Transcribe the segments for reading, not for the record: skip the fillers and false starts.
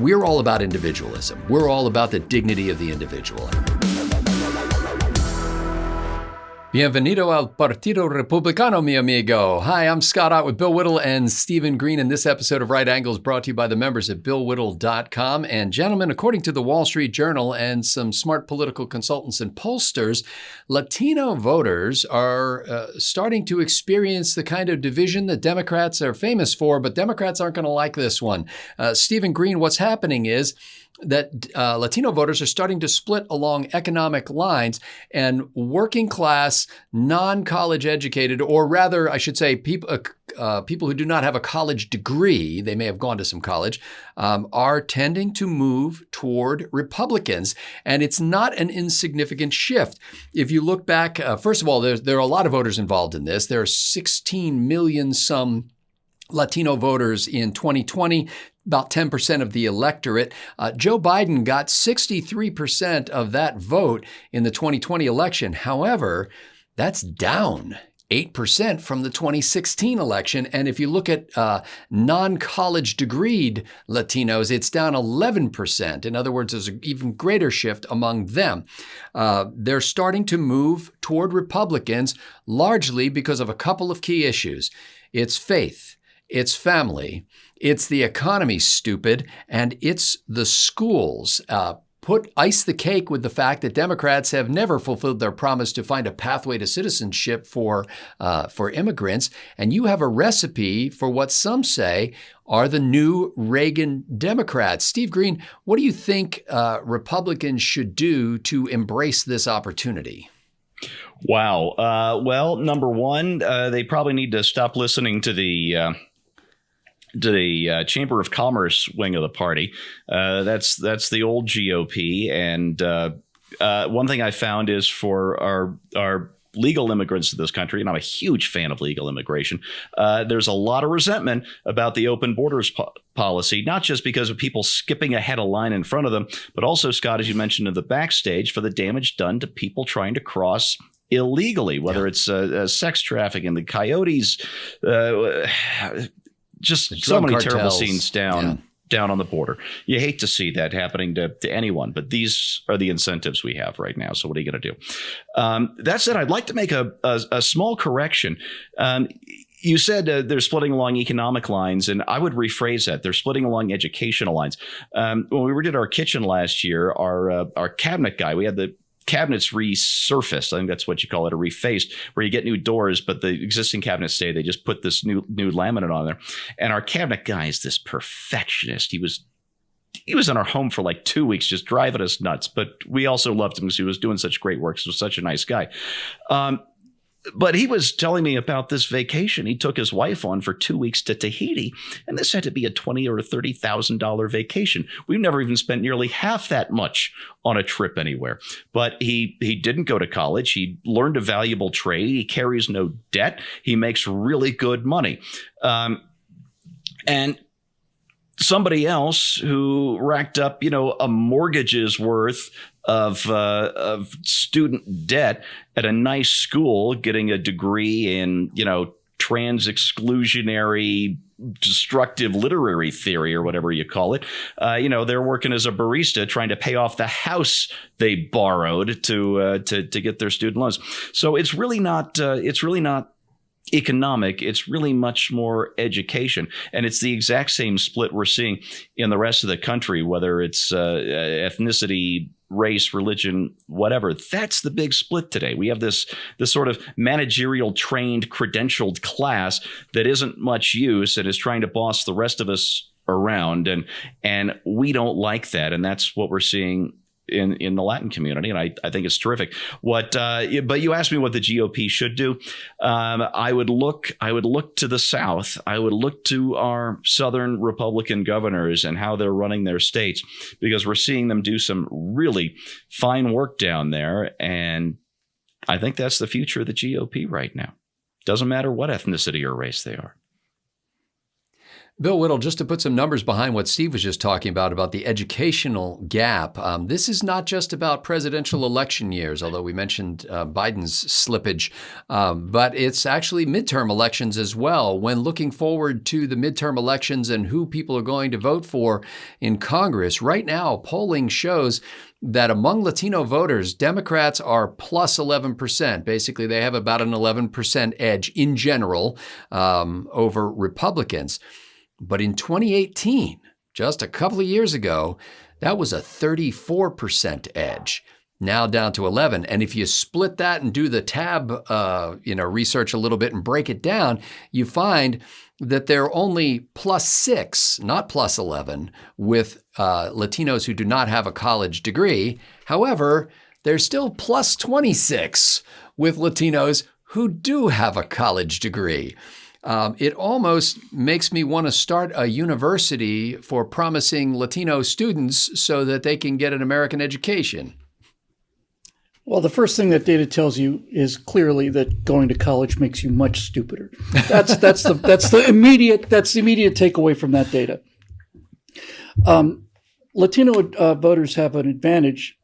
we're all about individualism. We're all about the dignity of the individual. Bienvenido al Partido Republicano, mi amigo. Hi, I'm Scott Ott with Bill Whittle and Stephen Green, and this episode of Right Angles brought to you by the members at BillWhittle.com. And gentlemen, according to the Wall Street Journal and some smart political consultants and pollsters, Latino voters are starting to experience the kind of division that Democrats are famous for, but Democrats aren't going to like this one. Stephen Green, what's happening is that Latino voters are starting to split along economic lines, and working class, non-college educated, or rather, I should say, people who do not have a college degree, they may have gone to some college, are tending to move toward Republicans. And it's not an insignificant shift. If you look back, first of all, there are a lot of voters involved in this. There are 16 million some Latino voters in 2020, about 10% of the electorate. Joe Biden got 63% of that vote in the 2020 election. However, that's down 8% from the 2016 election. And if you look at non-college degreed Latinos, it's down 11%. In other words, there's an even greater shift among them. They're starting to move toward Republicans largely because of a couple of key issues. It's faith. It's family, it's the economy, stupid, and it's the schools. Ice the cake with the fact that Democrats have never fulfilled their promise to find a pathway to citizenship for immigrants, and you have a recipe for what some say are the new Reagan Democrats. Steve Green, what do you think Republicans should do to embrace this opportunity? Wow. Well, number one, they probably need to stop listening to the Chamber of Commerce wing of the party. That's the old GOP. And one thing I found is for our legal immigrants to this country, and I'm a huge fan of legal immigration, there's a lot of resentment about the open borders policy, not just because of people skipping ahead a line in front of them, but also, Scott, as you mentioned in the backstage, for the damage done to people trying to cross illegally, whether it's sex trafficking, the coyotes, just so many cartels. Terrible scenes down on the border. You hate to see that happening to anyone, but these are the incentives we have right now. So what are you going to do? That said, I'd like to make a small correction. You said they're splitting along economic lines, and I would rephrase that. They're splitting along educational lines. When we redid our kitchen last year, our cabinet guy, we had the cabinets resurfaced. I think that's what you call it, or refaced, where you get new doors, but the existing cabinets stay. They just put this new laminate on there. And our cabinet guy is this perfectionist. He was in our home for like 2 weeks, just driving us nuts. But we also loved him because he was doing such great work. He was such a nice guy. But he was telling me about this vacation he took his wife on for 2 weeks to Tahiti, and this had to be a $20,000 or $30,000 vacation. We've never even spent nearly half that much on a trip anywhere. But he didn't go to college. He learned a valuable trade. He carries no debt. He makes really good money. And somebody else who racked up, a mortgage's worth of student debt at a nice school, getting a degree in, trans-exclusionary destructive literary theory or whatever you call it. They're working as a barista trying to pay off the house they borrowed to get their student loans. So it's really not economic. It's really much more education. And it's the exact same split we're seeing in the rest of the country, whether it's ethnicity, race, religion, whatever. That's the big split today. We have this sort of managerial trained, credentialed class that isn't much use and is trying to boss the rest of us around. And we don't like that. And that's what we're seeing in the Latin community, and I think it's terrific. But you asked me what the GOP should do. I would look to the South. I would look to our Southern Republican governors and how they're running their states, because we're seeing them do some really fine work down there, and I think that's the future of the GOP right now. Doesn't matter what ethnicity or race they are. Bill Whittle, just to put some numbers behind what Steve was just talking about the educational gap, this is not just about presidential election years, although we mentioned Biden's slippage, but it's actually midterm elections as well. When looking forward to the midterm elections and who people are going to vote for in Congress, right now polling shows that among Latino voters, Democrats are plus 11%. Basically, they have about an 11% edge in general over Republicans. But in 2018, just a couple of years ago, that was a 34% edge, now down to 11. And if you split that and do the tab, research a little bit and break it down, you find that they're only plus 6, not plus 11, with Latinos who do not have a college degree. However, they're still plus 26 with Latinos who do have a college degree. It almost makes me want to start a university for promising Latino students so that they can get an American education. Well, the first thing that data tells you is clearly that going to college makes you much stupider. That's the immediate takeaway from that data. Latino voters have an advantage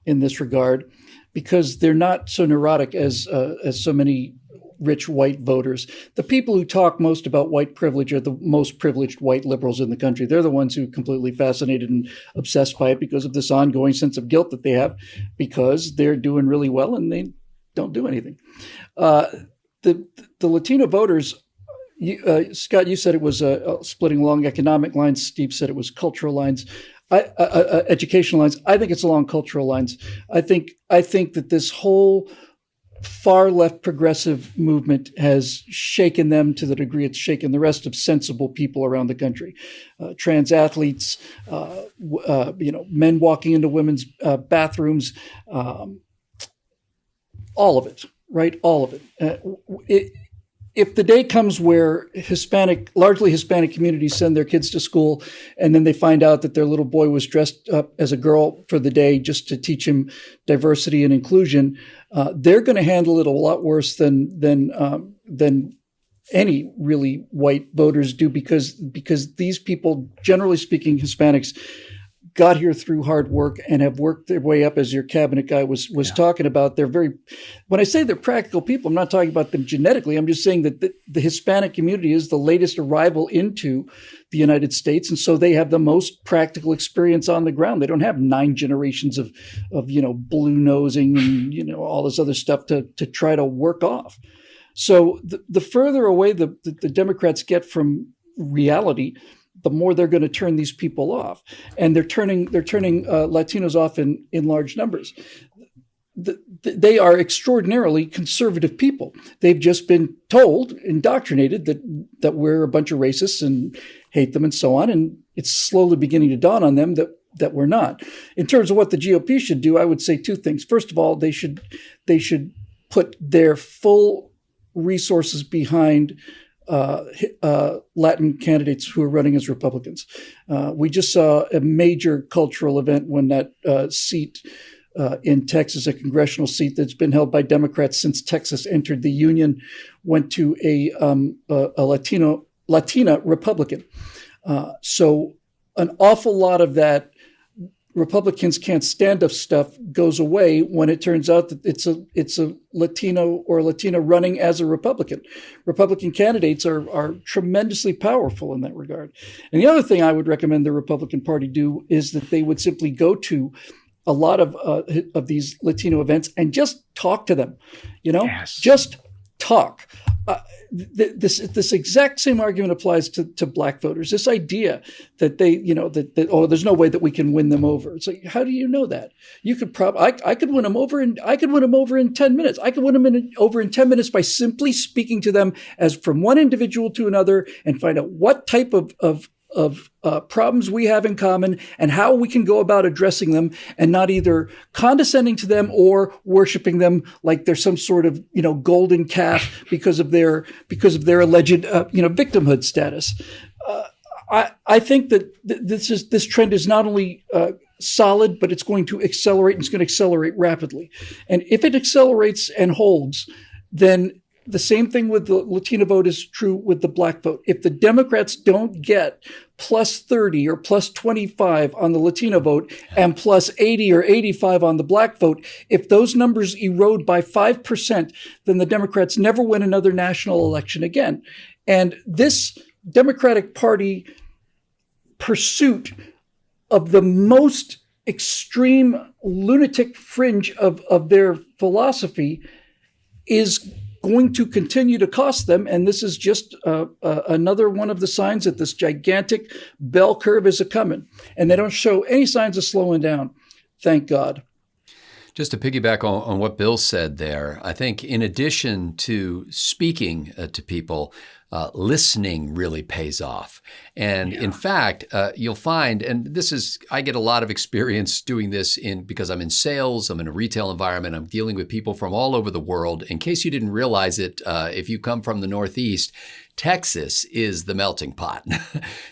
in this regard because they're not so neurotic as so many rich white voters. The people who talk most about white privilege are the most privileged white liberals in the country. They're the ones who are completely fascinated and obsessed by it because of this ongoing sense of guilt that they have because they're doing really well and they don't do anything. The Latino voters, Scott, you said it was splitting along economic lines. Steve said it was cultural lines. Educational lines. I think it's along cultural lines. I think that this whole far left progressive movement has shaken them to the degree it's shaken the rest of sensible people around the country. Trans athletes, men walking into women's bathrooms, all of it, right? All of it. If the day comes where largely Hispanic communities send their kids to school and then they find out that their little boy was dressed up as a girl for the day just to teach him diversity and inclusion, they're going to handle it a lot worse than any really white voters do because these people, generally speaking, Hispanics, got here through hard work and have worked their way up, as your cabinet guy was talking about. When I say they're practical people, I'm not talking about them genetically. I'm just saying that the Hispanic community is the latest arrival into the United States. And so they have the most practical experience on the ground. They don't have 9 generations of blue nosing and, all this other stuff to try to work off. So the further away the Democrats get from reality, the more they're going to turn these people off, and they're turning Latinos off in large numbers. They are extraordinarily conservative people. They've just been told, indoctrinated that we're a bunch of racists and hate them and so on, and it's slowly beginning to dawn on them that we're not. In terms of what the GOP should do, I would say 2 things. First of all, they should put their full resources behind Latin candidates who are running as Republicans. We just saw a major cultural event when that seat in Texas, a congressional seat that's been held by Democrats since Texas entered the Union, went to a Latina Republican. So an awful lot of that Republicans can't stand up stuff goes away when it turns out that it's a Latino or a Latina running as a Republican. Republican candidates are tremendously powerful in that regard. And the other thing I would recommend the Republican Party do is that they would simply go to a lot of these Latino events and just talk to them, Yes. Just talk. This exact same argument applies to black voters. This idea that they, there's no way that we can win them over. It's like, how do you know that? You could I could win them over in 10 minutes. I could win them over in 10 minutes by simply speaking to them as from one individual to another and find out what type of problems we have in common and how we can go about addressing them, and not either condescending to them or worshiping them like they're some sort of golden calf because of their alleged victimhood status. I think that this trend is not only solid, but it's going to accelerate, and it's going to accelerate rapidly. And if it accelerates and holds, then the same thing with the Latino vote is true with the black vote. If the Democrats don't get plus 30 or plus 25 on the Latino vote and plus 80 or 85 on the black vote, if those numbers erode by 5%, then the Democrats never win another national election again. And this Democratic Party pursuit of the most extreme lunatic fringe of their philosophy is going to continue to cost them. And this is just another one of the signs that this gigantic bell curve is a-coming. And they don't show any signs of slowing down. Thank God. Just to piggyback on what Bill said there, I think in addition to speaking to people, listening really pays off. And in fact, you'll find, and I get a lot of experience doing this because I'm in sales, I'm in a retail environment, I'm dealing with people from all over the world. In case you didn't realize it, if you come from the Northeast, Texas is the melting pot.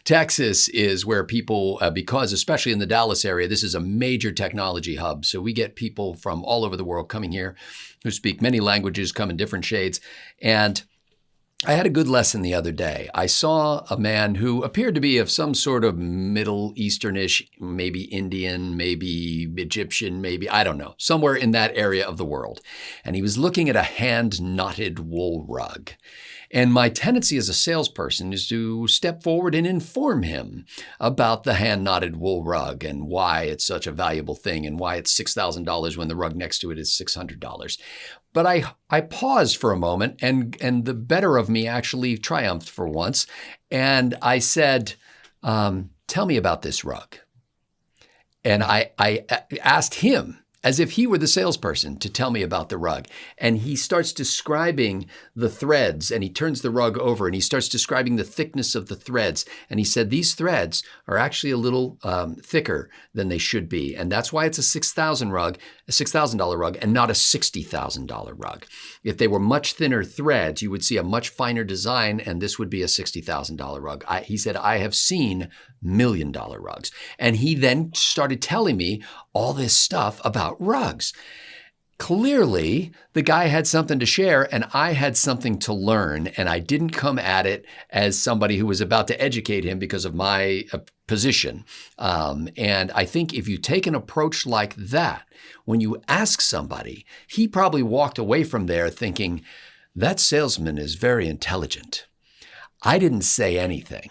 Texas is where people, because especially in the Dallas area, this is a major technology hub. So we get people from all over the world coming here who speak many languages, come in different shades. And I had a good lesson the other day. I saw a man who appeared to be of some sort of Middle Easternish, maybe Indian, maybe Egyptian, maybe, I don't know, somewhere in that area of the world. And he was looking at a hand-knotted wool rug. And my tendency as a salesperson is to step forward and inform him about the hand-knotted wool rug and why it's such a valuable thing and why it's $6,000 when the rug next to it is $600. But I paused for a moment, and the better of me actually triumphed for once. And I said, tell me about this rug. And I asked him, as if he were the salesperson, to tell me about the rug. And he starts describing the threads, and he turns the rug over and he starts describing the thickness of the threads. And he said, these threads are actually a little thicker than they should be. And that's why it's a $6,000 rug and not a $60,000 rug. If they were much thinner threads, you would see a much finer design, and this would be a $60,000 rug. He said, I have seen $1 million rugs. And he then started telling me all this stuff about rugs. Clearly, the guy had something to share, and I had something to learn, and I didn't come at it as somebody who was about to educate him because of my position. And I think if you take an approach like that, when you ask somebody, he probably walked away from there thinking, that salesman is very intelligent. I didn't say anything.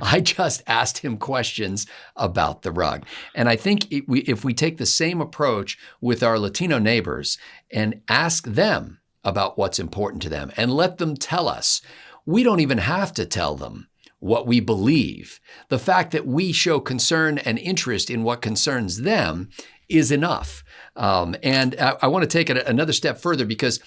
I just asked him questions about the rug. And I think if we take the same approach with our Latino neighbors and ask them about what's important to them and let them tell us, we don't even have to tell them what we believe. The fact that we show concern and interest in what concerns them is enough. And I want to take it another step further, because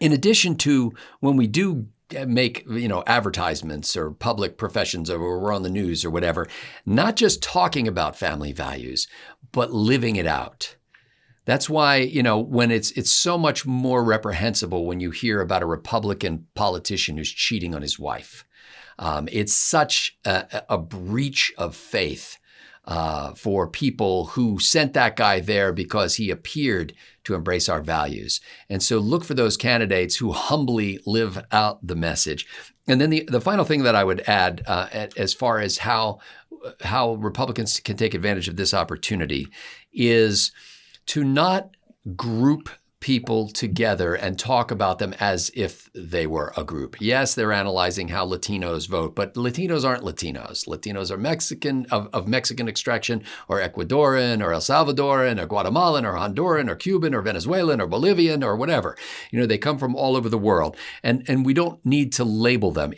in addition to when we do make, advertisements or public professions, or we're on the news or whatever, not just talking about family values, but living it out. That's why, when it's so much more reprehensible when you hear about a Republican politician who's cheating on his wife. It's such a breach of faith for people who sent that guy there because he appeared to embrace our values. And so look for those candidates who humbly live out the message. And then the final thing that I would add as far as how Republicans can take advantage of this opportunity is to not group people together and talk about them as if they were a group. Yes, they're analyzing how Latinos vote, but Latinos aren't Latinos. Latinos are Mexican, of Mexican extraction, or Ecuadorian, or El Salvadoran, or Guatemalan, or Honduran, or Cuban, or Venezuelan, or Bolivian, or whatever. They come from all over the world. And we don't need to label them.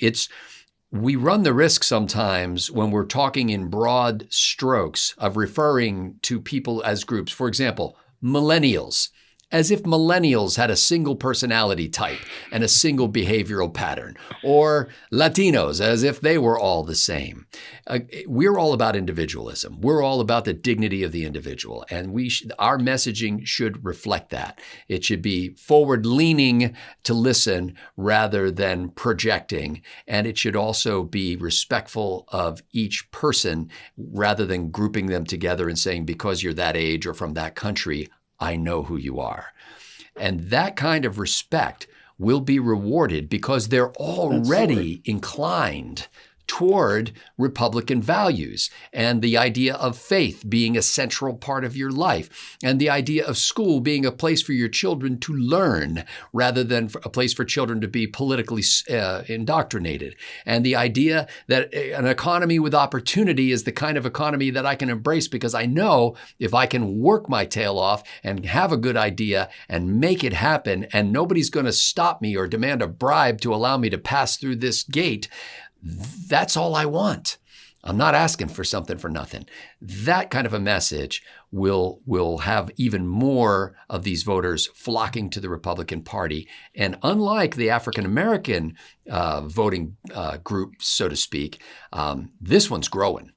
We run the risk sometimes when we're talking in broad strokes of referring to people as groups. For example, millennials, as if millennials had a single personality type and a single behavioral pattern, or Latinos as if they were all the same. We're all about individualism. We're all about the dignity of the individual, and our messaging should reflect that. It should be forward-leaning to listen rather than projecting, and it should also be respectful of each person rather than grouping them together and saying, because you're that age or from that country, I know who you are. And that kind of respect will be rewarded because they're already inclined toward Republican values and the idea of faith being a central part of your life and the idea of school being a place for your children to learn rather than a place for children to be politically indoctrinated, and the idea that an economy with opportunity is the kind of economy that I can embrace because I know if I can work my tail off and have a good idea and make it happen and nobody's going to stop me or demand a bribe to allow me to pass through this gate, that's all I want. I'm not asking for something for nothing. That kind of a message will have even more of these voters flocking to the Republican Party. And unlike the African American voting group, so to speak, this one's growing,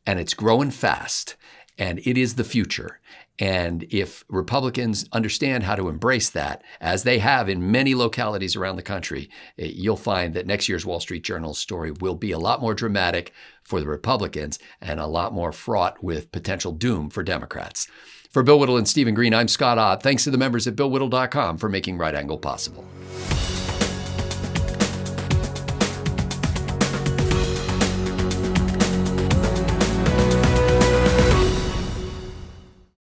and it's growing fast, and it is the future. And if Republicans understand how to embrace that, as they have in many localities around the country, you'll find that next year's Wall Street Journal story will be a lot more dramatic for the Republicans and a lot more fraught with potential doom for Democrats. For Bill Whittle and Stephen Green, I'm Scott Ott. Thanks to the members at BillWhittle.com for making Right Angle possible.